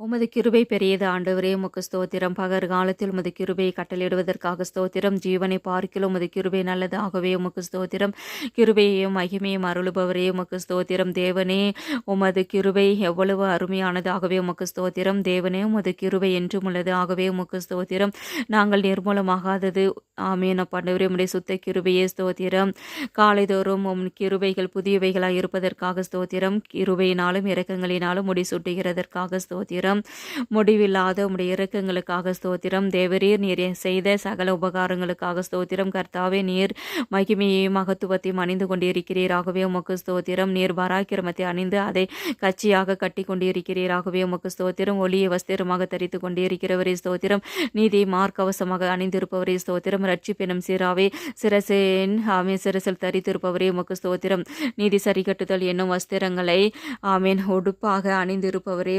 உமது கிருபை பெரியது ஆண்டவரே, உமக்கு ஸ்தோத்திரம். பகற்காலத்தில் உமது கிருபையை கட்டளையிடுவதற்காக ஸ்தோத்திரம். ஜீவனை பார்க்கிலும் உமது கிருபை நல்லது, ஆகவே உமக்கு ஸ்தோத்திரம். கிருபையையும் மகிமையும் அருளுபவரே, உமக்கு ஸ்தோத்திரம். தேவனே, உமது கிருபை எவ்வளவு அருமையானது, ஆகவே உமக்கு ஸ்தோத்திரம். தேவனே, உமது கிருபை என்றும் உள்ளது, ஆகவே உமக்கு ஸ்தோத்திரம். நாங்கள் நிர்மூலமாகாதது ஆமேன். ஆண்டவரே, உம்முடைய சுத்த கிருபையே ஸ்தோத்திரம். காலைதோறும் உம் கிருபைகள் புதியவைகளாய் இருப்பதற்காக ஸ்தோத்திரம். கிருபையினாலும் இரக்கங்களினாலும் முடிசூட்டுகிறதற்காக ஸ்தோத்திரம். முடிவில்லாத உம்முடைய இரக்கங்களுக்காக ஸ்தோத்திரம். தேவரீர் நீர் செய்த சகல உபகாரங்களுக்காக ஸ்தோத்திரம். கர்த்தாவே, நீர் மகிமையையும் மகத்துவத்தையும் அணிந்து கொண்டிருக்கிறீராகவே உமக்கு ஸ்தோத்திரம். நீர் பராக்கிரமத்தை அணிந்து அதை கட்சியாக கட்டி கொண்டிருக்கிறீராகவே உமக்கு ஸ்தோத்திரம். ஒளியை வஸ்திரமாக தரித்து கொண்டிருக்கிறவரே ஸ்தோத்திரம். நீதி மார்க்கவசமாக அணிந்திருப்பவரே ஸ்தோத்திரம். ரட்சிப்பெனும் சீராவே சிரசில் தரித்திருப்பவரே உமக்கு ஸ்தோத்திரம். நீதி சரிகட்டுதல் என்னும் வஸ்திரங்களை ஆமேன் உடுப்பாக அணிந்திருப்பவரே